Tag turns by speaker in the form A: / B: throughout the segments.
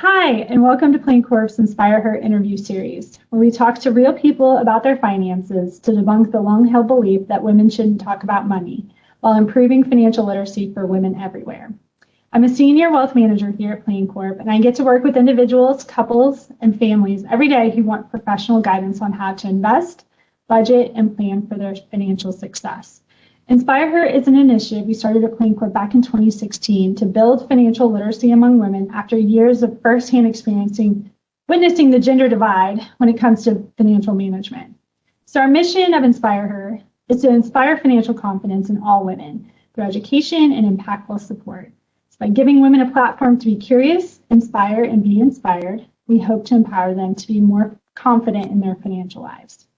A: Hi, and welcome to Plain Corp's InspireHer interview series, where we talk to real people about their finances to debunk the long-held belief that women shouldn't talk about money, while improving financial literacy for women everywhere. I'm a senior wealth manager here at Plain Corp, and I get to work with individuals, couples, and families every day who want professional guidance on how to invest, budget, and plan for their financial success. InspireHer is an initiative we started at Plain Corp back in 2016 to build financial literacy among women after years of firsthand witnessing the gender divide when it comes to financial management. So our mission of InspireHer is to inspire financial confidence in all women through education and impactful support. So by giving women a platform to be curious, inspire, and be inspired, we hope to empower them to be more confident in their financial lives.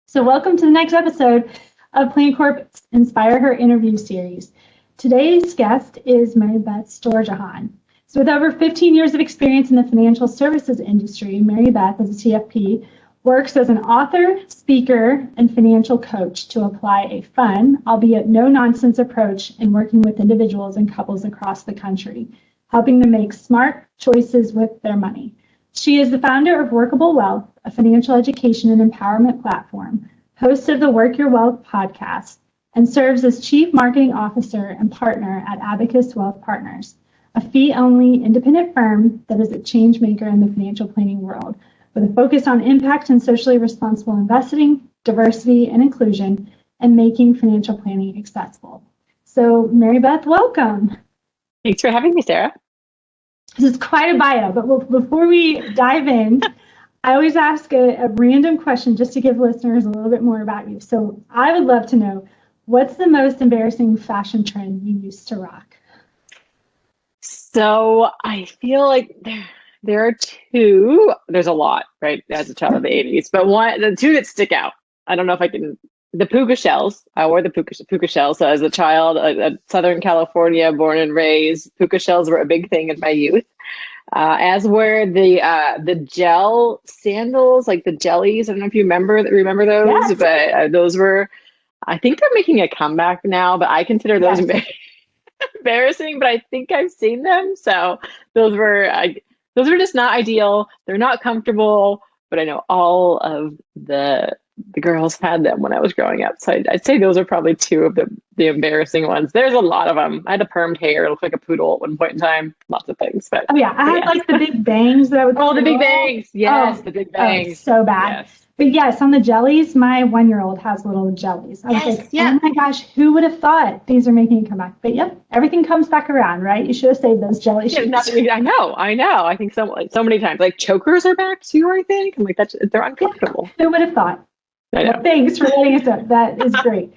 A: So welcome to the next episode of Plain Corp's InspireHer interview series. Today's guest is Mary Beth Storjohann. So with over 15 years of experience in the financial services industry, Mary Beth, as a CFP, works as an author, speaker, and financial coach to apply a fun, albeit no-nonsense approach in working with individuals and couples across the country, helping them make smart choices with their money. She is the founder of Workable Wealth, a financial education and empowerment platform, host of the Work Your Wealth podcast, and serves as Chief Marketing Officer and partner at Abacus Wealth Partners, a fee-only independent firm that is a change maker in the financial planning world, with a focus on impact and socially responsible investing, diversity and inclusion, and making financial planning accessible. So, Mary Beth, welcome.
B: Thanks for having me, Sarah.
A: This is quite a bio, but before we dive in, I always ask a random question just to give listeners a little bit more about you. So I would love to know, what's the most embarrassing fashion trend you used to rock?
B: So I feel like there are two. There's a lot, right, as a child of the 80s, but the two that stick out. I don't know if I can. The puka shells. I wore the puka shells. So as a child, a Southern California born and raised, puka shells were a big thing in my youth. As were the gel sandals, like the jellies. I don't know if you remember those,
A: Yes.
B: but those were. I think they're making a comeback now, but I consider those embarrassing. But I think I've seen them, so those were just not ideal. They're not comfortable, but I know all of the girls had them when I was growing up. So I'd say those are probably two of the embarrassing ones. There's a lot of them. I had a permed hair. It looked like a poodle at one point in time. Lots of things. But
A: I had like the big bangs that I would.
B: Oh, the big bangs. Yes, the big bangs.
A: So bad. Yes. But yes, on the jellies, my 1-year-old has little jellies. I was like, oh my gosh, who would have thought these are making a comeback? But yep, everything comes back around, right? You should have saved those jelly sheets.
B: I know. I think so many times. Like chokers are back too, I think. I'm like, they're uncomfortable.
A: Who would have thought? Well, thanks for letting us know. That is great.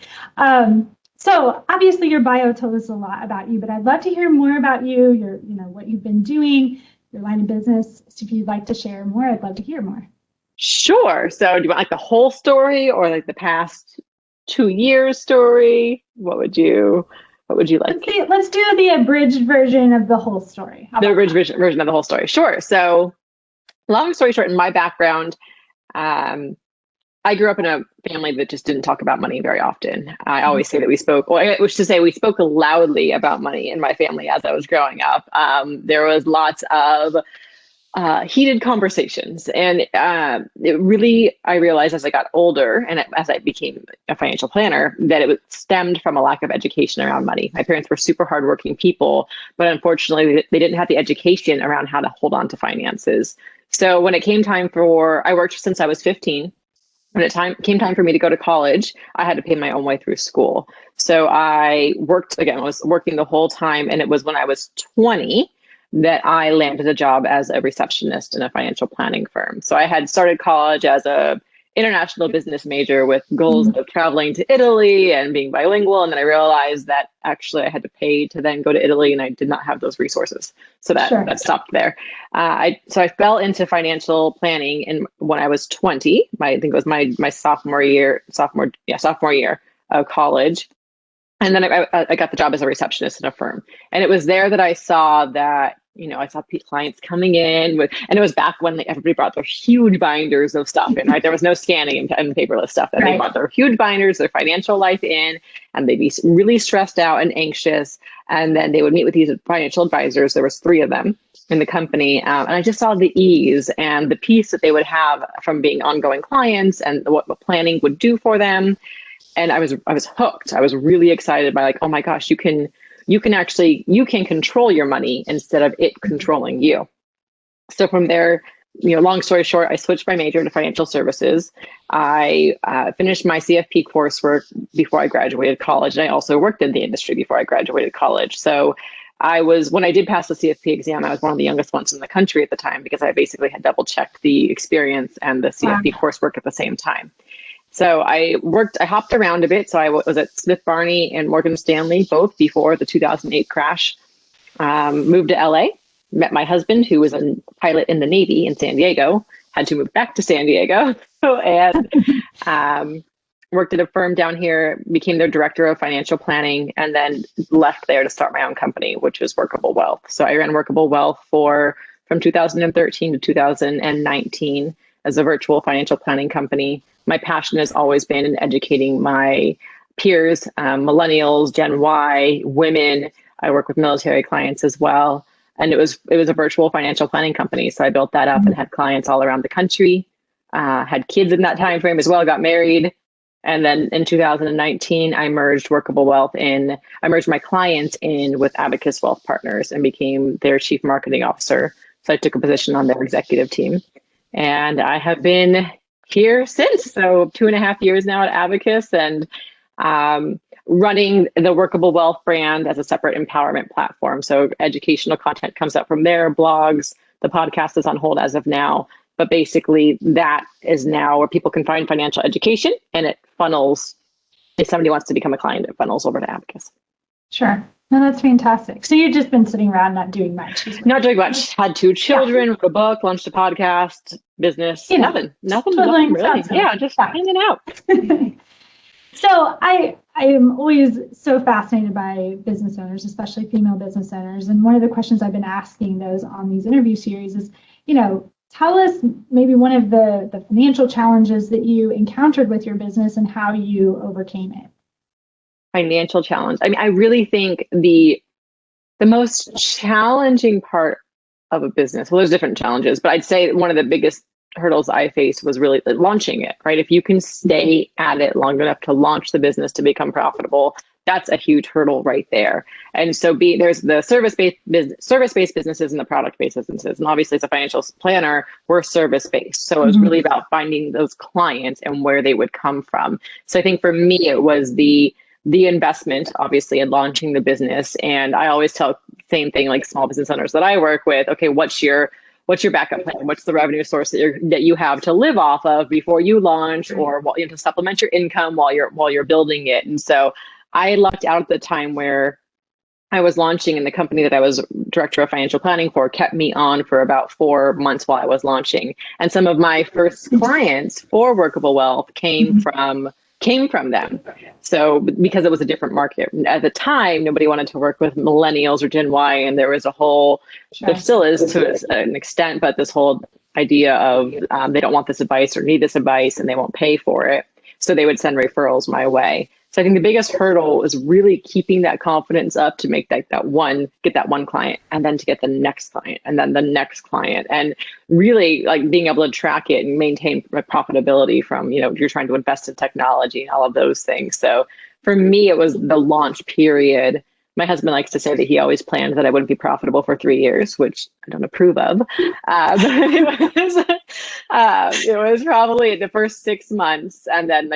A: So obviously your bio told us a lot about you, but I'd love to hear more about you, what you've been doing, your line of business. So if you'd like to share more, I'd love to hear more.
B: Sure. So do you want like the whole story or like the past 2 years story? What would you like?
A: Let's do the abridged version of the whole story.
B: The abridged version of the whole story. Sure. So long story short, in my background, I grew up in a family that just didn't talk about money very often. I always say that we spoke loudly about money in my family as I was growing up. There was lots of heated conversations. And I realized as I got older and as I became a financial planner, that it stemmed from a lack of education around money. My parents were super hardworking people, but unfortunately they didn't have the education around how to hold on to finances. So when it came time I worked since I was 15. When it came time for me to go to college, I had to pay my own way through school. So I was working the whole time. And it was when I was 20 that I landed a job as a receptionist in a financial planning firm. So I had started college as a international business major with goals of traveling to Italy and being bilingual. And then I realized that actually I had to pay to then go to Italy and I did not have those resources. So that stopped there. So I fell into financial planning when I was 20. I think it was my sophomore year of college. And then I got the job as a receptionist in a firm. And it was there that I saw that, I saw clients coming in with, and it was back when everybody brought their huge binders of stuff in, right? There was no scanning and paperless stuff. And They brought their huge binders, their financial life in, and they'd be really stressed out and anxious. And then they would meet with these financial advisors. There was 3 of them in the company. And I just saw the ease and the peace that they would have from being ongoing clients and what planning would do for them. And I was hooked. I was really excited by oh my gosh, you can control your money instead of it controlling you. So from there, long story short, I switched my major to financial services. I finished my CFP coursework before I graduated college. And I also worked in the industry before I graduated college. So when I did pass the CFP exam, I was one of the youngest ones in the country at the time because I basically had double checked the experience and the CFP coursework at the same time. So I hopped around a bit. So I was at Smith Barney and Morgan Stanley, both before the 2008 crash. Moved to LA, met my husband, who was a pilot in the Navy in San Diego, had to move back to San Diego, and worked at a firm down here, became their director of financial planning, and then left there to start my own company, which is Workable Wealth. So I ran Workable Wealth from 2013 to 2019 as a virtual financial planning company. My passion has always been in educating my peers, millennials, Gen Y, women. I work with military clients as well. And it was a virtual financial planning company. So I built that up and had clients all around the country, had kids in that time frame as well, got married. And then in 2019, I merged my clients in with Abacus Wealth Partners and became their chief marketing officer. So I took a position on their executive team. And I have been here since, so 2.5 years now at Abacus, and running the Workable Wealth brand as a separate empowerment platform. So educational content comes up from there, blogs, the podcast is on hold as of now. But basically that is now where people can find financial education, and it funnels, if somebody wants to become a client, it funnels over to Abacus.
A: Sure. No, that's fantastic. So you've just been sitting around not doing much.
B: Not doing much. Had 2 children, wrote a book, launched a podcast, business, nothing really. Yeah, just hanging out.
A: So I am always so fascinated by business owners, especially female business owners. And one of the questions I've been asking those on these interview series is, tell us maybe one of the financial challenges that you encountered with your business and how you overcame it.
B: Financial challenge. I mean, I really think the most challenging part of a business, well, there's different challenges, but I'd say one of the biggest hurdles I faced was really launching it, right? If you can stay at it long enough to launch the business to become profitable, that's a huge hurdle right there. And so there's the service-based businesses and the product-based businesses. And obviously as a financial planner, we're service-based. So it was really about finding those clients and where they would come from. So I think for me, it was the investment, obviously, in launching the business. And I always tell the same thing, like small business owners that I work with, okay, what's your backup plan? What's the revenue source that you have to live off of before you launch, or to supplement your income while you're building it? And so I lucked out at the time where I was launching, and the company that I was director of financial planning for kept me on for about 4 months while I was launching. And some of my first clients for Workable Wealth came from them. So because it was a different market at the time, nobody wanted to work with millennials or Gen Y, and there was a whole, there still is to an extent, but this whole idea of they don't want this advice or need this advice, and they won't pay for it. So they would send referrals my way. So I think the biggest hurdle is really keeping that confidence up to make get that one client, and then to get the next client, and then the next client, and really being able to track it and maintain profitability from, you're trying to invest in technology and all of those things. So for me, it was the launch period. My husband likes to say that he always planned that I wouldn't be profitable for 3 years, which I don't approve of. But it was probably the first 6 months, and then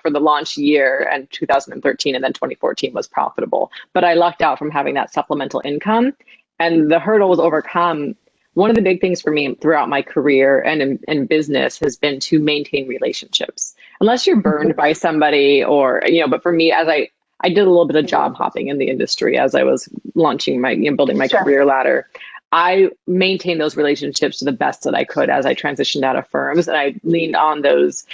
B: for the launch year, and 2013 and then 2014 was profitable. But I lucked out from having that supplemental income, and the hurdle was overcome. One of the big things for me throughout my career and in business has been to maintain relationships. Unless you're burned by somebody, or but for me, as I did a little bit of job hopping in the industry as I was launching building my career ladder. I maintained those relationships to the best that I could as I transitioned out of firms, and I leaned on those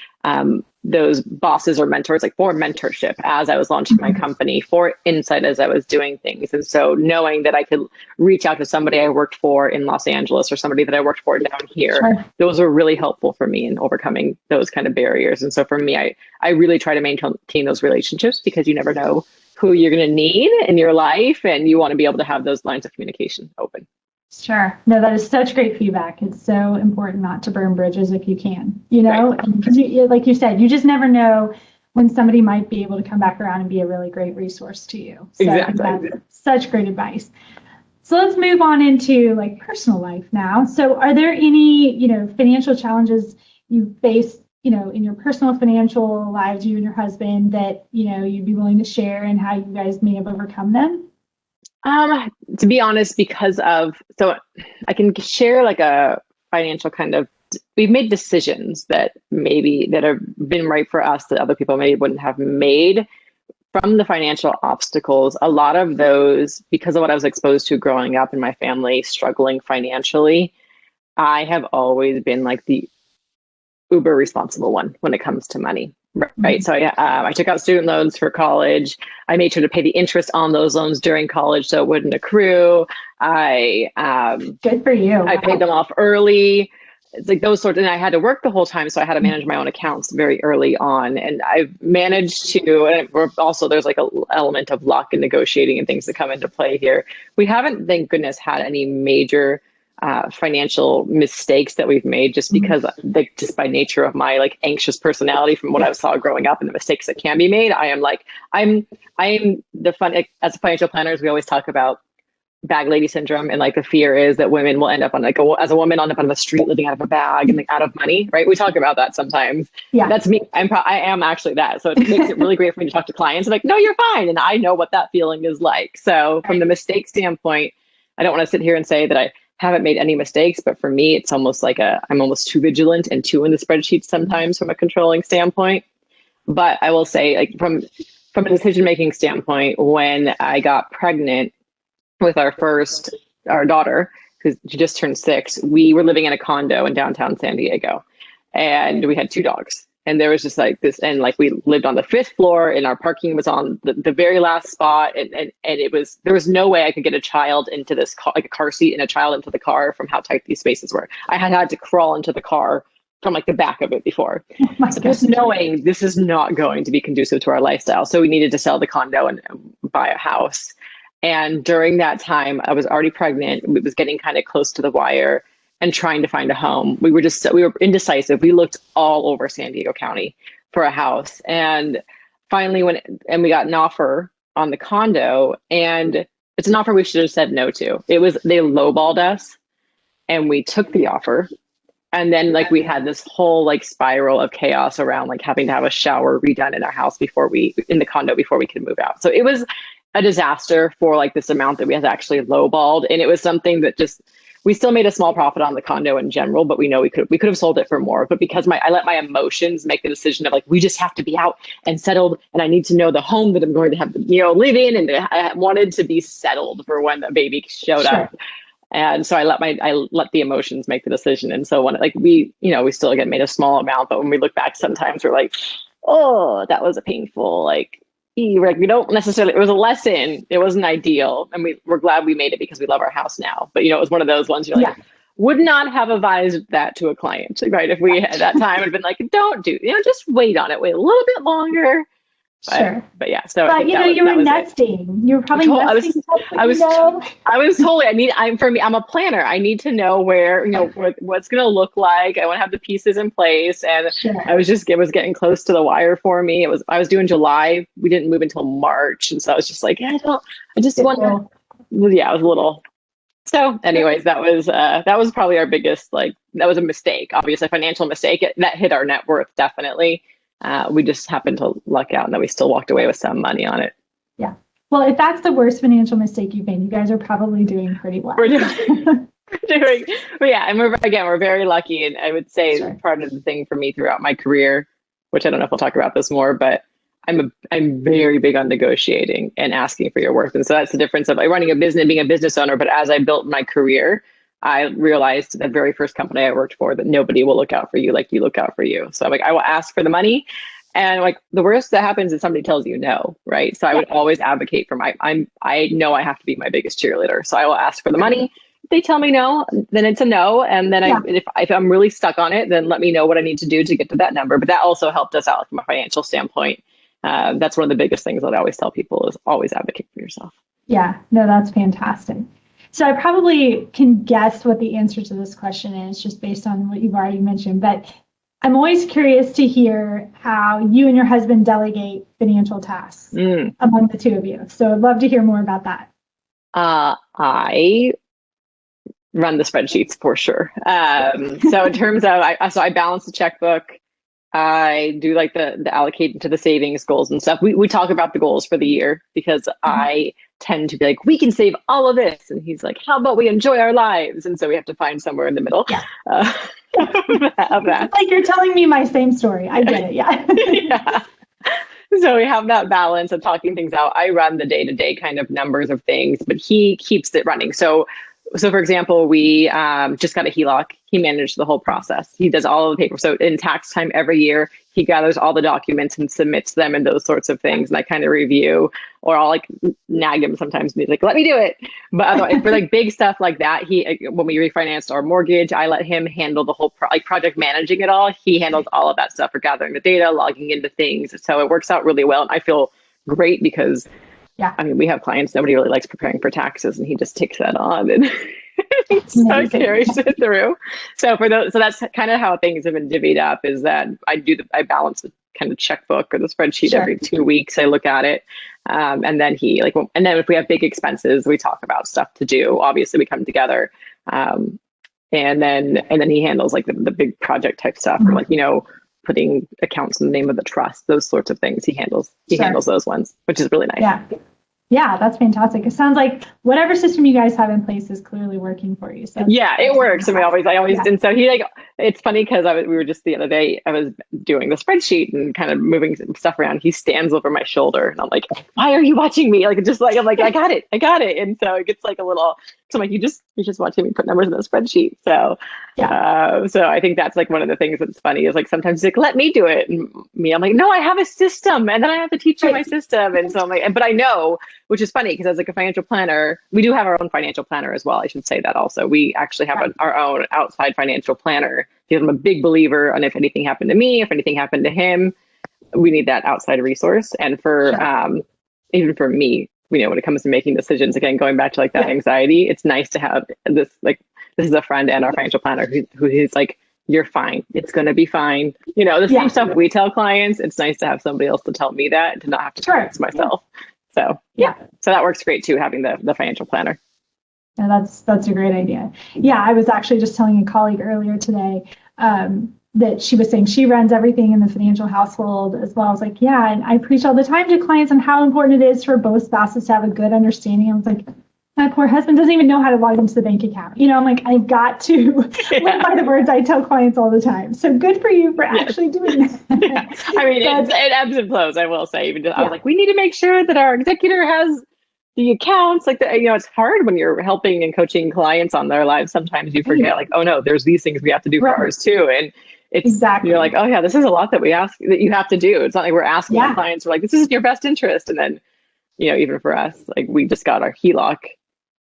B: those bosses or mentors, like for mentorship as I was launching my company, for insight as I was doing things. And so knowing that I could reach out to somebody I worked for in Los Angeles or somebody that I worked for down here,
A: Sure.
B: those were really helpful for me in overcoming those kind of barriers. And so for me, I really try to maintain those relationships, because you never know who you're going to need in your life, and you want to be able to have those lines of communication open.
A: Sure. No, that is such great feedback. It's so important not to burn bridges if you can, you know, because like you said, you just never know when somebody might be able to come back around and be a really great resource to you. So
B: Exactly.
A: I think that's such great advice. So let's move on into like personal life now. So are there any, you know, financial challenges you face, you know, in your personal financial lives, you and your husband, that, you know, you'd be willing to share, and how you guys may have overcome them?
B: To be honest, so I can share like a financial kind of, we've made decisions that have been right for us that other people maybe wouldn't have made from the financial obstacles. A lot of those, because of what I was exposed to growing up in my family, struggling financially, I have always been like the uber responsible one when it comes to money. Right. So I took out student loans for college. I made sure to pay the interest on those loans during college so it wouldn't accrue.
A: Good for you.
B: I paid them off early. It's like those sorts, and I had to work the whole time, so I had to manage my own accounts very early on. And I've managed to, and also there's like an element of luck and negotiating and things that come into play here. We haven't, thank goodness, had any major financial mistakes that we've made, just because just by nature of my like anxious personality from what I saw growing up and the mistakes that can be made. I'm the fun, as financial planners, we always talk about bag lady syndrome, and like the fear is that women will end up on as a woman end up on the street living out of a bag and like out of money, right? We talk about that sometimes.
A: Yeah,
B: that's me. I am actually that. So it makes it really great for me to talk to clients and like, no, you're fine, and I know what that feeling is like. So from the mistake standpoint, I don't want to sit here and say that I haven't made any mistakes, but for me, it's almost like I'm almost too vigilant and too in the spreadsheet sometimes from a controlling standpoint. But I will say, like from a decision making standpoint, when I got pregnant with our daughter, because she just turned 6, we were living in a condo in downtown San Diego, and we had 2 dogs. And there was just like this, and like we lived on the 5th floor, and our parking was on the very last spot. And there was no way I could get a child into this car, like a car seat and a child into the car, from how tight these spaces were. I had to crawl into the car from like the back of it before. So just knowing this is not going to be conducive to our lifestyle. So we needed to sell the condo and buy a house. And during that time, I was already pregnant. It was getting kind of close to the wire and trying to find a home. We were indecisive. We looked all over San Diego County for a house. And finally, we got an offer on the condo, and it's an offer we should have said no to. They lowballed us, and we took the offer. And then like we had this whole like spiral of chaos around like having to have a shower redone in our house in the condo before we could move out. So it was a disaster for like this amount that we had actually lowballed. And it was something that we still made a small profit on the condo in general, but we know we could have sold it for more. But because I let my emotions make the decision of like, we just have to be out and settled, and I need to know the home that I'm going to have, live in. And I wanted to be settled for when the baby showed up. And so I let the emotions make the decision. And so when we still made a small amount, but when we look back, sometimes we're like, oh, that was a painful, we don't necessarily, it was a lesson. It wasn't ideal. And we're glad we made it because we love our house now. But, it was one of those ones would not have advised that to a client, right? If we had that time, it would have been like, don't do, just wait on it, wait a little bit longer. But yeah, so
A: but you were nesting. You were probably nesting.
B: I was totally. I'm a planner. I need to know where what's going to look like. I want to have the pieces in place, and it was getting close to the wire for me. I was doing July. We didn't move until March, and so I was just like, I just want to. Yeah, it was a little. So, anyways, that was probably our biggest that was a mistake. Obviously, a financial mistake that hit our net worth definitely. We just happened to luck out, and then we still walked away with some money on it.
A: Yeah. Well, if that's the worst financial mistake you've made, you guys are probably doing pretty well.
B: But yeah, and we're very lucky. And I would say part of the thing for me throughout my career, which I don't know if we'll talk about this more, but I'm very big on negotiating and asking for your worth. And so that's the difference of running a business, being a business owner. But as I built my career, I realized the very first company I worked for that nobody will look out for you like you look out for you. So I'm like, I will ask for the money. And like the worst that happens is somebody tells you no, right? So I would always advocate for I know I have to be my biggest cheerleader. So I will ask for the money. If they tell me no, then it's a no. And then if I'm really stuck on it, then let me know what I need to do to get to that number. But that also helped us out from a financial standpoint. That's one of the biggest things that I always tell people is always advocate for yourself.
A: Yeah, no, that's fantastic. So I probably can guess what the answer to this question is just based on what you've already mentioned, but I'm always curious to hear how you and your husband delegate financial tasks among the two of you. So I'd love to hear more about that.
B: I run the spreadsheets for sure. So in terms of, I balance the checkbook. I do like the allocate to the savings goals and stuff. We talk about the goals for the year because I tend to be like, we can save all of this. And he's like, how about we enjoy our lives? And so we have to find somewhere in the middle. Of that.
A: Like you're telling me my same story. I get it.
B: Yeah. So we have that balance of talking things out. I run the day-to-day kind of numbers of things, but he keeps it running. So for example, we just got a HELOC. He managed the whole process. He does all of the paper. So in tax time every year, he gathers all the documents and submits them and those sorts of things. And I kind of review, or I'll like nag him sometimes and he's like, let me do it. But otherwise, for like big stuff like that, when we refinanced our mortgage, I let him handle the whole project managing it all. He handles all of that stuff for gathering the data, logging into things. So it works out really well. And I feel great because I mean, we have clients, nobody really likes preparing for taxes and he just takes that on and so carries it through. So that's kind of how things have been divvied up is that I balance the kind of checkbook or the spreadsheet every 2 weeks. I look at it. And then and then if we have big expenses, we talk about stuff to do. Obviously we come together. And then he handles like the big project type stuff, or like, putting accounts in the name of the trust, those sorts of things. He handles those ones, which is really nice.
A: Yeah, that's fantastic. It sounds like whatever system you guys have in place is clearly working for you. So
B: it works. I always, and so he it's funny because we were just the other day, I was doing the spreadsheet and kind of moving some stuff around. He stands over my shoulder and I'm like, why are you watching me? I'm like, I got it. And so it gets like a little, so I'm like, you're just watching me put numbers in a spreadsheet. So, so I think that's like one of the things that's funny is like, sometimes he's like, let me do it. And I'm like, no, I have a system and then I have to teach you my system. And so I'm like, but I know, which is funny because as like a financial planner, we do have our own financial planner as well. I should say that also. We actually have our own outside financial planner because I'm a big believer on if anything happened to me, if anything happened to him, we need that outside resource. And for even for me, when it comes to making decisions, again, going back to like that anxiety, it's nice to have this, like, this is a friend and our financial planner who is like, you're fine. It's going to be fine. The same stuff we tell clients. It's nice to have somebody else to tell me that and to not have to convince myself. So so that works great too, having the financial planner.
A: Yeah, that's a great idea. Yeah, I was actually just telling a colleague earlier today that she was saying she runs everything in the financial household as well. I was like, yeah, and I preach all the time to clients on how important it is for both spouses to have a good understanding. I was like, my poor husband doesn't even know how to log into the bank account. I'm like, I've got to live by the words I tell clients all the time. So good for you for actually doing that.
B: I mean, it ebbs and flows, I will say. I was like, we need to make sure that our executor has the accounts. Like, it's hard when you're helping and coaching clients on their lives. Sometimes you forget, like, oh no, there's these things we have to do for ours too. And it's you're like, oh yeah, this is a lot that you have to do. It's not like we're asking our clients, we're like, this is in your best interest. And then, even for us, like we just got our HELOC.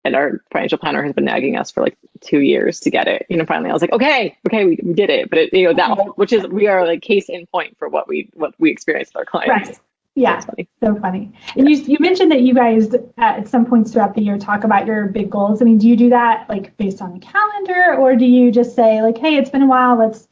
B: And our financial planner has been nagging us for like 2 years to get it. Finally I was like, okay, we did it. But we are like case in point for what we experienced with our clients.
A: Right. Yeah, so funny. And you mentioned that you guys at some points throughout the year talk about your big goals. I mean, do you do that like based on a calendar, or do you just say like, hey, it's been a while, let's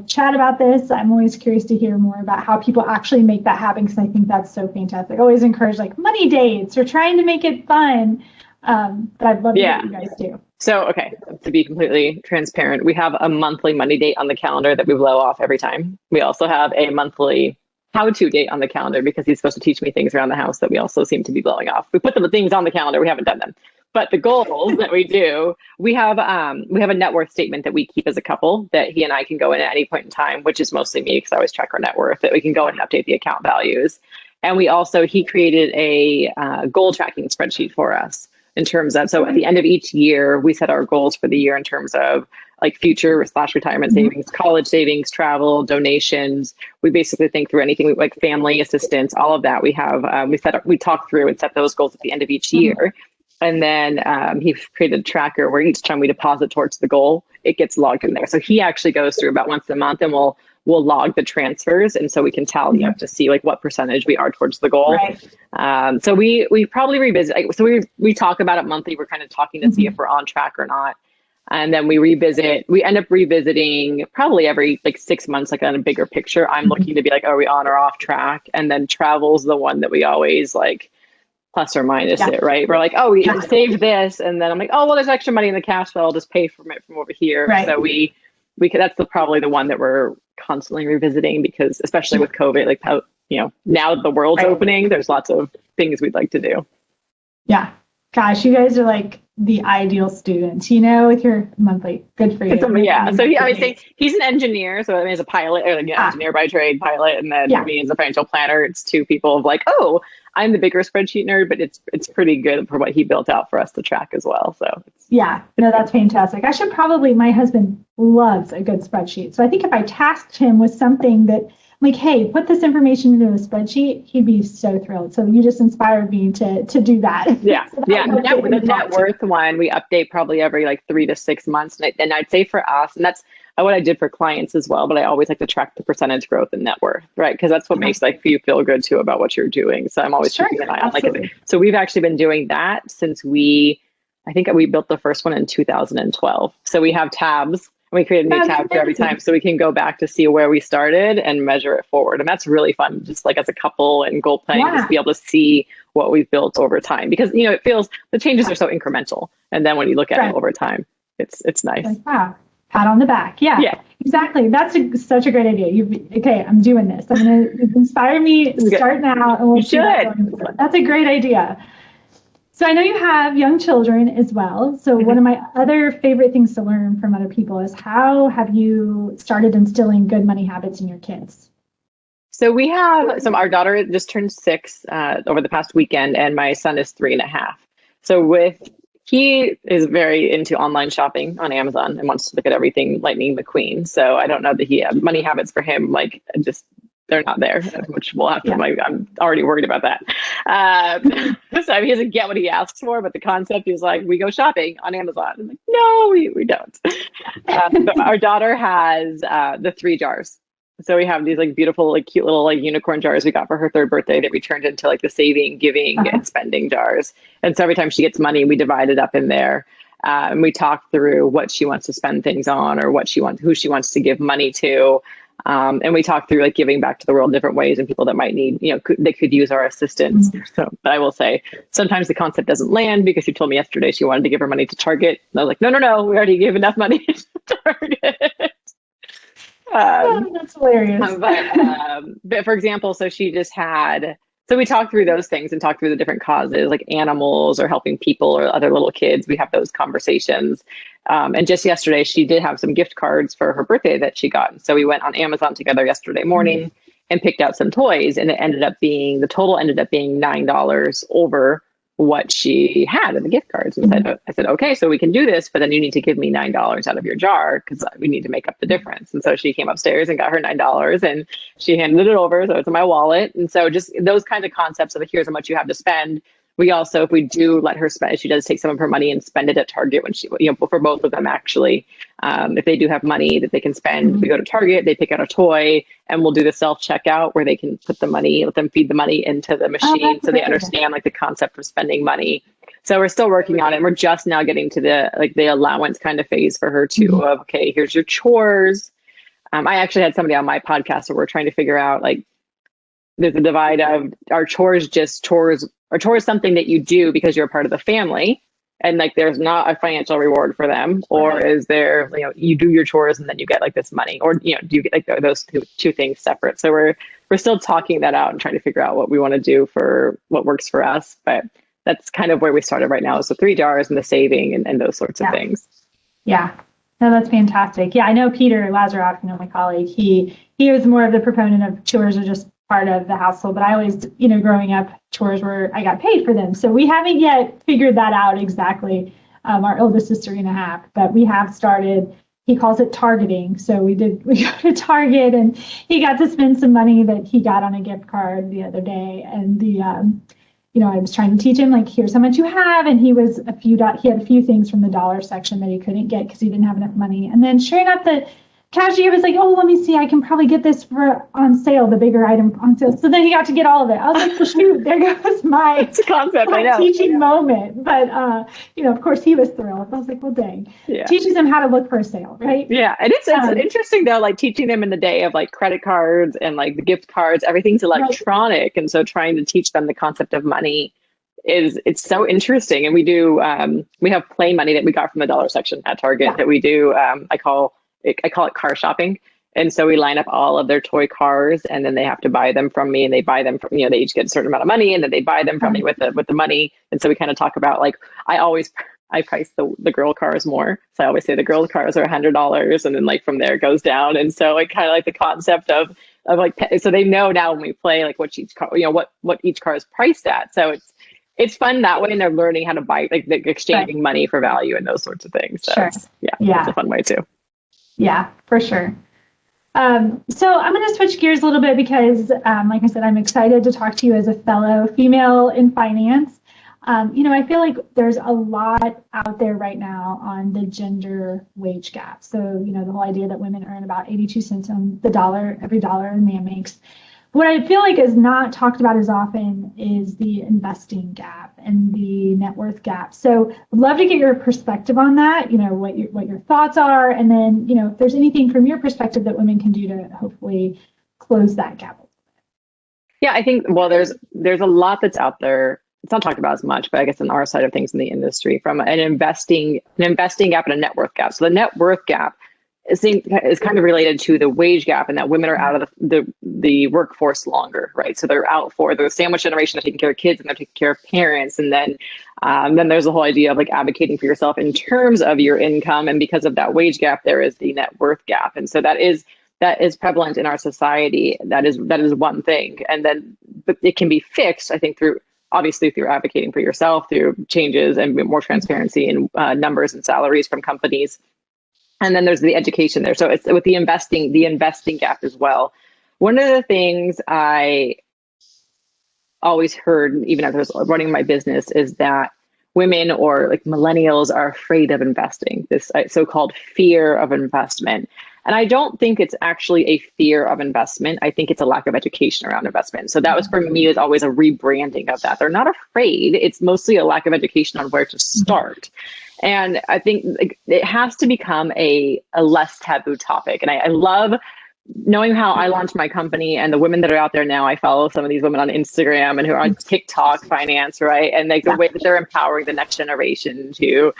A: chat about this? I'm always curious to hear more about how people actually make that happen, because I think that's so fantastic. I always encourage like money dates or trying to make it fun. But I'd love to hear what you guys do.
B: So, okay, to be completely transparent, we have a monthly money date on the calendar that we blow off every time. We also have a monthly how-to date on the calendar because he's supposed to teach me things around the house that we also seem to be blowing off. We put the things on the calendar, we haven't done them. But the goals that we do, we have a net worth statement that we keep as a couple that he and I can go in at any point in time, which is mostly me because I always check our net worth, that we can go and update the account values. And he created a goal tracking spreadsheet for us. in terms of, so at the end of each year, we set our goals for the year in terms of like future/retirement savings, college savings, travel, donations. We basically think through anything like family assistance, all of that. We have, we talk through and set those goals at the end of each year. And then he created a tracker where each time we deposit towards the goal, it gets logged in there. So he actually goes through about once a month and we'll log the transfers. And so we can tally up to see like what percentage we are towards the goal.
A: Right.
B: So we probably revisit. So we talk about it monthly. We're kind of talking to see if we're on track or not. And then we end up revisiting probably every like 6 months, like on a bigger picture. I'm looking to be like, are we on or off track? And then travel's the one that we always like plus or minus it, right? We're like, oh, we saved this. And then I'm like, oh, well, there's extra money in the cash flow. I'll just pay for it from over here.
A: Right.
B: So we could, that's probably the one that we're constantly revisiting because especially with COVID, like how, now the world's opening, there's lots of things we'd like to do.
A: Yeah. Gosh, you guys are like the ideal students, with your monthly. Good for you.
B: So I would say he's an engineer. So I mean, he's a pilot or like engineer by trade, pilot. And then me as a financial planner, it's two people of like, oh, I'm the bigger spreadsheet nerd, but it's pretty good for what he built out for us to track as well. So
A: that's fantastic. My husband loves a good spreadsheet. So I think if I tasked him with something that like, hey, put this information into a spreadsheet, he'd be so thrilled. So you just inspired me to do that.
B: Yeah. The net worth one, we update probably every like 3 to 6 months. And I'd say for us, and that's what I did for clients as well, but I always like to track the percentage growth in net worth, right? Because that's what makes like you feel good too about what you're doing. So I'm always keeping an eye on like, so we've actually been doing that since I think we built the first one in 2012. So we have tabs. We create a new tab for every time so we can go back to see where we started and measure it forward. And that's really fun, just like as a couple and goal planning, just be able to see what we've built over time. Because, it feels the changes are so incremental. And then when you look at it over time, it's nice.
A: Like, wow, pat on the back. Yeah, exactly. That's such a great idea. Okay, I'm doing this. I'm going to inspire me, start now. And we'll That's a great idea. So I know you have young children as well. So one of my other favorite things to learn from other people is how have you started instilling good money habits in your kids?
B: So we have our daughter just turned 6 over the past weekend, and my son is 3.5. So he is very into online shopping on Amazon and wants to look at everything Lightning McQueen. So I don't know that he have money habits for him, like just they're not there, which we'll have to, I'm already worried about that. So he doesn't get what he asks for, but the concept is like, we go shopping on Amazon. I'm like, no, we don't. But our daughter has the 3 jars. So we have these like beautiful, like cute little like unicorn jars we got for her 3rd birthday that we turned into like the saving, giving, and spending jars. And so every time she gets money, we divide it up in there. And we talk through what she wants to spend things on or who she wants to give money to. And we talk through like giving back to the world in different ways and people that might need, they could use our assistance. So I will say sometimes the concept doesn't land because she told me yesterday she wanted to give her money to Target. And I was like, no, we already gave enough money to Target.
A: That's hilarious.
B: But for example, so we talked through those things and talked through the different causes like animals or helping people or other little kids. We have those conversations. And just yesterday, she did have some gift cards for her birthday that she got. So we went on Amazon together yesterday morning and picked out some toys. And the total ended up being $9 over what she had in the gift cards. And I said, okay, so we can do this, but then you need to give me $9 out of your jar because we need to make up the difference. And so she came upstairs and got her $9 and she handed it over. So it's in my wallet. And so just those kinds of concepts of here's how much you have to spend. We also, if we do let her spend, she does take some of her money and spend it at Target when she, for both of them actually. If they do have money that they can spend, we go to Target, they pick out a toy, and we'll do the self-checkout where they can put the money, let them feed the money into the machine so they understand like the concept of spending money. So we're still working on it. We're just now getting to the allowance kind of phase for her too of, okay, here's your chores. I actually had somebody on my podcast where we're trying to figure out like, there's a divide of are chores something that you do because you're a part of the family and like there's not a financial reward for them, or is there, you do your chores and then you get like this money, or do you get like those two things separate? So we're still talking that out and trying to figure out what we want to do for what works for us, but that's kind of where we started right now, is the 3 jars and the saving and those sorts of things.
A: Yeah. No, that's fantastic. Yeah, I know Peter Lazaroff, my colleague, he was more of the proponent of chores are just part of the household, but I always, growing up, chores were, I got paid for them. So we haven't yet figured that out exactly. Our oldest is 3.5, but we have started, he calls it targeting. So we go to Target, and he got to spend some money that he got on a gift card the other day. And I was trying to teach him, like, here's how much you have. And he had a few things from the dollar section that he couldn't get because he didn't have enough money. And then sure enough, the cashier was like, oh, let me see, I can probably get this on sale, the bigger item on sale. So then he got to get all of it. I was like, well, shoot, there goes my
B: concept, I know.
A: teaching moment. But, of course, he was thrilled. I was like, well, dang. Yeah. Teaches them how to look for a sale, right?
B: Yeah, and it's interesting, though, like teaching them in the day of like credit cards and like the gift cards, everything's electronic. Right. And so trying to teach them the concept of money it's so interesting. And we do, we have play money that we got from the dollar section at Target that we do, I call it car shopping. And so we line up all of their toy cars, and then they have to buy them from me, and they buy them from, they each get a certain amount of money, and then they buy them from me with the money. And so we kind of talk about, like, I price the girl cars more. So I always say the girl cars are $100, and then like from there it goes down. And so I kind of like the concept of like, so they know now when we play, like what each car, what each car is priced at. So it's fun that way, and they're learning how to buy, like, exchanging money for value and those sorts of things. So it's a fun way too. Yeah,
A: for sure. So I'm going to switch gears a little bit because, like I said, I'm excited to talk to you as a fellow female in finance. I feel like there's a lot out there right now on the gender wage gap. So, the whole idea that women earn about 82 cents on the dollar, every dollar a man makes. What I feel like is not talked about as often is the investing gap and the net worth gap. So I'd love to get your perspective on that, what your thoughts are. And then, if there's anything from your perspective that women can do to hopefully close that gap.
B: Yeah, I think, well, there's a lot that's out there. It's not talked about as much, but I guess on our side of things in the industry, from an investing gap and a net worth gap. So the net worth gap is kind of related to the wage gap, and that women are out of the workforce longer, right? So they're out for the sandwich generation, they're taking care of kids and they're taking care of parents. And then there's the whole idea of like advocating for yourself in terms of your income. And because of that wage gap, there is the net worth gap. And so that is prevalent in our society. That is one thing. And then, but it can be fixed, I think, through advocating for yourself, through changes and more transparency in numbers and salaries from companies. And then there's the education there. So it's with the investing gap as well. One of the things I always heard, even as I was running my business, is that women, or like millennials, are afraid of investing, this so-called fear of investment. And I don't think it's actually a fear of investment. I think it's a lack of education around investment. So that was, for me, is always a rebranding of that. They're not afraid. It's mostly a lack of education on where to start. And I think it has to become a less taboo topic. And I love knowing how I launched my company, and the women that are out there now. I follow some of these women on Instagram and who are on TikTok finance, right? And like the way that they're empowering the next generation to,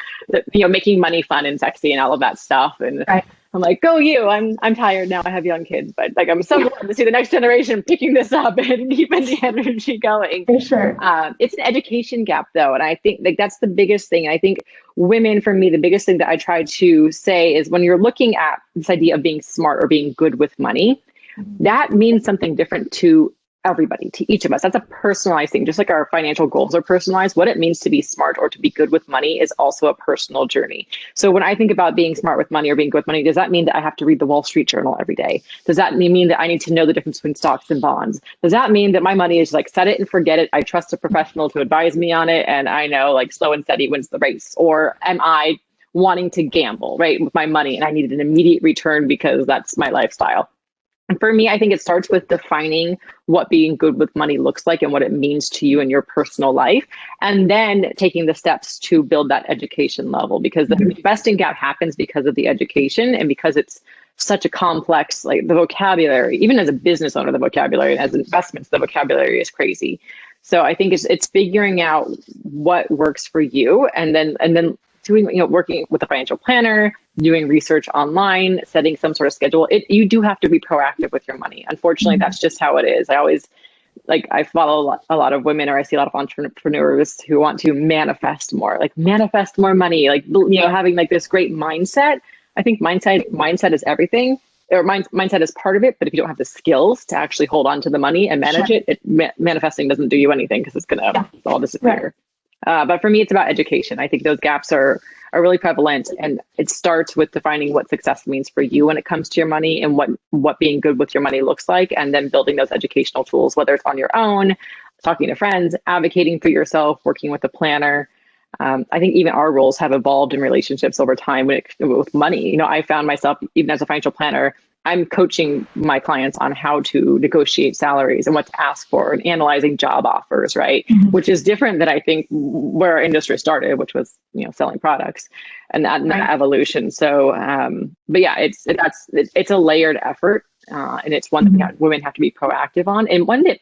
B: making money fun and sexy and all of that stuff. And I'm like, go you. I'm tired now. I have young kids, but like I'm so glad to see the next generation picking this up and keeping the energy going.
A: For sure.
B: It's an education gap, though, and I think like that's the biggest thing. And I think women, for me, the biggest thing that I try to say is, when you're looking at this idea of being smart or being good with money, that means something different to everybody, to each of us. That's a personalized thing. Just like our financial goals are personalized, what it means to be smart or to be good with money is also a personal journey. So when I think about being smart with money or being good with money, does that mean that I have to read the Wall Street Journal every day? Does that mean that I need to know the difference between stocks and bonds? Does that mean that my money is like set it and forget it? I trust a professional to advise me on it, and I know like slow and steady wins the race? Or am I wanting to gamble, right, with my money, and I need an immediate return because that's my lifestyle? And for me, I think it starts with defining what being good with money looks like and what it means to you in your personal life, and then taking the steps to build that education level, because the investing gap happens because of the education, and because it's such a complex, like the vocabulary, even as a business owner, the vocabulary, and as investments, the vocabulary is crazy. So I think it's figuring out what works for you, and then doing, working with a financial planner, doing research online, setting some sort of schedule. You do have to be proactive with your money. Unfortunately, that's just how it is. I follow a lot of women, or I see a lot of entrepreneurs who want to manifest more money, having like this great mindset. I think mindset is everything. or mindset is part of it, but if you don't have the skills to actually hold on to the money and manage it, manifesting doesn't do you anything because it's going to all disappear. But for me, it's about education. I think those gaps are really prevalent, and it starts with defining what success means for you when it comes to your money and what being good with your money looks like, and then building those educational tools, whether it's on your own, talking to friends, advocating for yourself, working with a planner. I think even our roles have evolved in relationships over time with money. You know, I found myself, even as a financial planner, I'm coaching my clients on how to negotiate salaries and what to ask for and analyzing job offers, right? Mm-hmm. Which is different than I think where our industry started, which was, selling products and that evolution. So, but yeah, it's a layered effort, and it's one that women have to be proactive on, and one that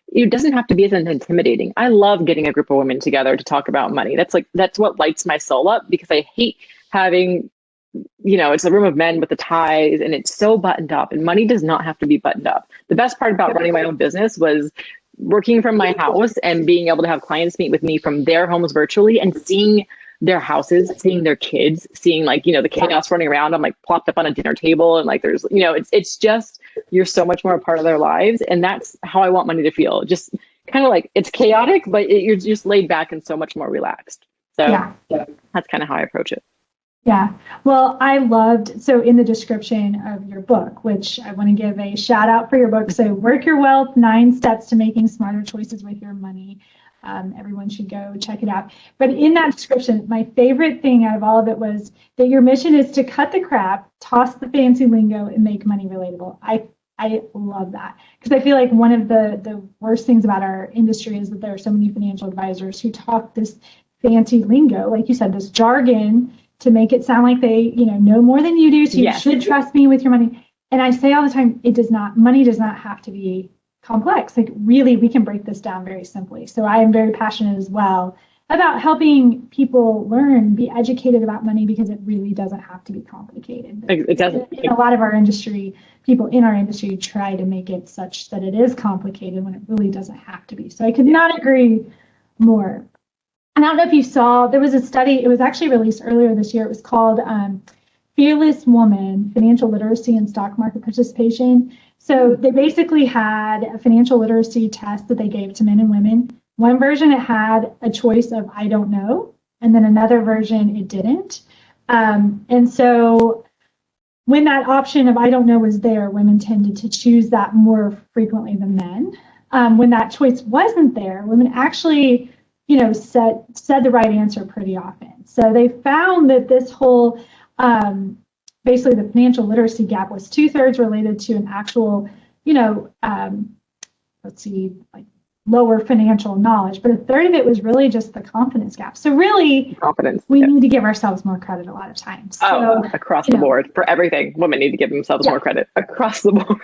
B: it doesn't have to be as intimidating. I love getting a group of women together to talk about money. That's what lights my soul up, because I hate having, it's a room of men with the ties and it's so buttoned up, and money does not have to be buttoned up. The best part about running my own business was working from my house and being able to have clients meet with me from their homes virtually and seeing their houses, seeing their kids, seeing the chaos running around. I'm like plopped up on a dinner table, and there's, it's just, you're so much more a part of their lives. And that's how I want money to feel. Just kind of like it's chaotic, but you're just laid back and so much more relaxed. So that's kind of how I approach it.
A: Yeah. Well, I loved, so in the description of your book, which I want to give a shout out for your book. So Work Your Wealth, 9 Steps to Making Smarter Choices with Your Money. Everyone should go check it out. But in that description, my favorite thing out of all of it was that your mission is to cut the crap, toss the fancy lingo, and make money relatable. I love that, because I feel like one of the worst things about our industry is that there are so many financial advisors who talk this fancy lingo, like you said, this jargon, to make it sound like they, know more than you do. So you should trust me with your money. And I say all the time, money does not have to be complex. Like, really, we can break this down very simply. So I am very passionate as well about helping people learn, be educated about money, because it really doesn't have to be complicated.
B: It doesn't.
A: In a lot of our industry, people in our industry try to make it such that it is complicated when it really doesn't have to be. So I could not agree more. And I don't know if you saw, there was a study, it was actually released earlier this year. It was called Fearless Woman, Financial Literacy and Stock Market Participation. So they basically had a financial literacy test that they gave to men and women. One version, it had a choice of I don't know, and then another version, it didn't. And so when that option of I don't know was there, women tended to choose that more frequently than men. When that choice wasn't there, women actually said the right answer pretty often. So they found that this whole, basically the financial literacy gap was 2/3 related to an actual, lower financial knowledge, but 1/3 of it was really just the confidence gap. So really, we need to give ourselves more credit a lot of times. So,
B: across the board for everything, women need to give themselves more credit across the board.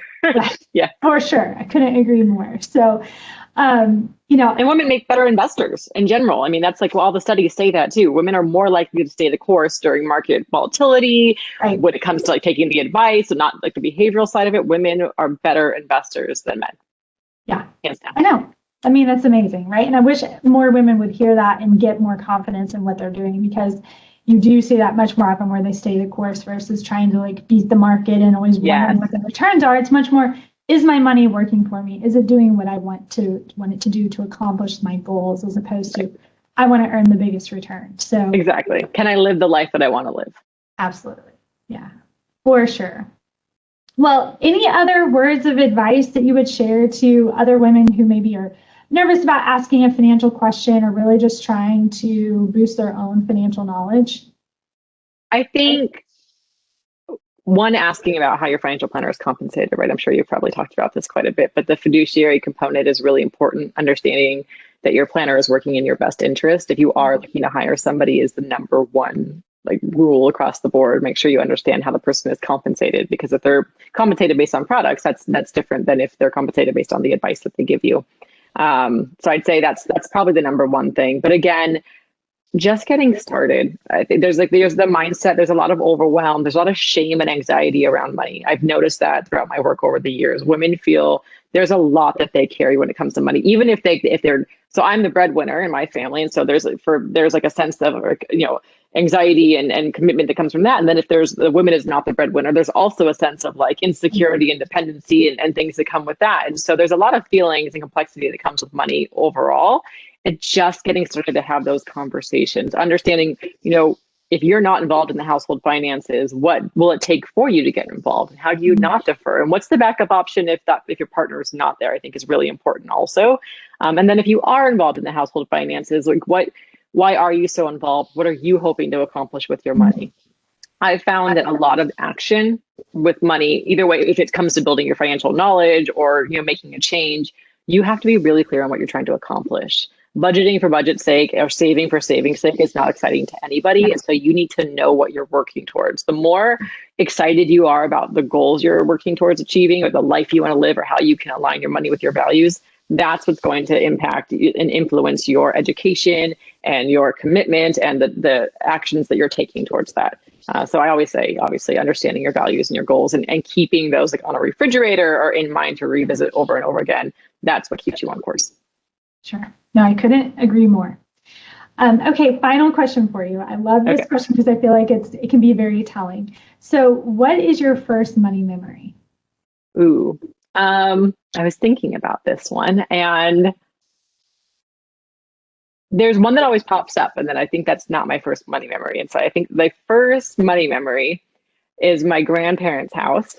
A: Yeah, for sure. I couldn't agree more. So, and
B: women make better investors in general. I mean, that's all the studies say that too. Women are more likely to stay the course during market volatility. Right. When it comes to taking the advice and not the behavioral side of it, women are better investors than men.
A: Yeah, I know. I mean, that's amazing, right? And I wish more women would hear that and get more confidence in what they're doing, because you do see that much more often where they stay the course versus trying to beat the market and always wondering what the returns are. It's much more, is my money working for me? Is it doing what I want it to do to accomplish my goals, as opposed to I want to earn the biggest return? So
B: exactly. Can I live the life that I want to live?
A: Absolutely. Yeah, for sure. Well, any other words of advice that you would share to other women who maybe are nervous about asking a financial question, or really just trying to boost their own financial knowledge?
B: I think one, asking about how your financial planner is compensated, right? I'm sure you've probably talked about this quite a bit, but the fiduciary component is really important. Understanding that your planner is working in your best interest. If you are looking to hire somebody, is the number one rule across the board. Make sure you understand how the person is compensated, because if they're compensated based on products, that's different than if they're compensated based on the advice that they give you. So I'd say that's probably the number one thing. But again, just getting started. I think there's the mindset, there's a lot of overwhelm, there's a lot of shame and anxiety around money. I've noticed that throughout my work over the years. Women feel there's a lot that they carry when it comes to money, even if they're, so I'm the breadwinner in my family. And so there's a sense of, anxiety and commitment that comes from that. And then if the woman is not the breadwinner, there's also a sense of like insecurity and dependency and things that come with that. And so there's a lot of feelings and complexity that comes with money overall. And just getting started to have those conversations, understanding, if you're not involved in the household finances, what will it take for you to get involved? And how do you not defer? And what's the backup option if your partner is not there? I think is really important also. And then if you are involved in the household finances, like why are you so involved? What are you hoping to accomplish with your money? I've found that a lot of action with money, either way, if it comes to building your financial knowledge or making a change, you have to be really clear on what you're trying to accomplish. Budgeting for budget's sake or saving for saving's sake is not exciting to anybody. And so you need to know what you're working towards. The more excited you are about the goals you're working towards achieving or the life you want to live or how you can align your money with your values, that's what's going to impact and influence your education and your commitment and the actions that you're taking towards that. So I always say, obviously, understanding your values and your goals and keeping those like on a refrigerator or in mind to revisit over and over again, that's what keeps you on course.
A: Sure. No, I couldn't agree more. Okay, final question for you. I love this question because I feel like it can be very telling. So what is your first money memory?
B: Ooh, I was thinking about this one, and there's one that always pops up, and then I think that's not my first money memory. And so I think my first money memory is my grandparents' house.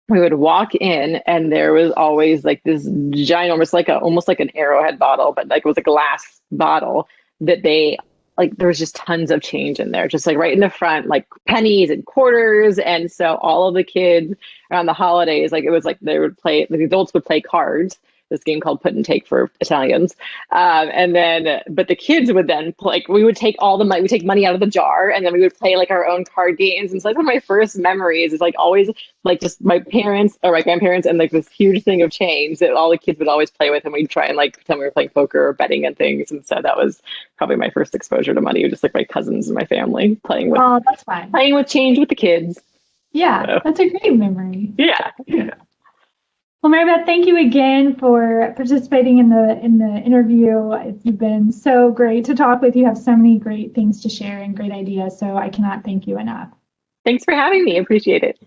B: We would walk in and there was always like this ginormous, almost like an Arrowhead bottle, but like it was a glass bottle that there was just tons of change in there, just like right in the front, like pennies and quarters. And so all of the kids around the holidays, like it was like they would play, the adults would play cards, this game called Put and Take for Italians. But the kids would then play, we would take all the money, we take money out of the jar and then we would play like our own card games. And so that's one of my first memories is like always like just my parents or my grandparents and like this huge thing of change that all the kids would always play with. And we'd try and like pretend we were playing poker or betting and things. And so that was probably my first exposure to money, just like my cousins and my family playing with change with the kids.
A: Yeah, so. That's a great memory.
B: Yeah.
A: Well, Mary Beth, thank you again for participating in the interview. It's been so great to talk with you. You have so many great things to share and great ideas. So I cannot thank you enough.
B: Thanks for having me. Appreciate it.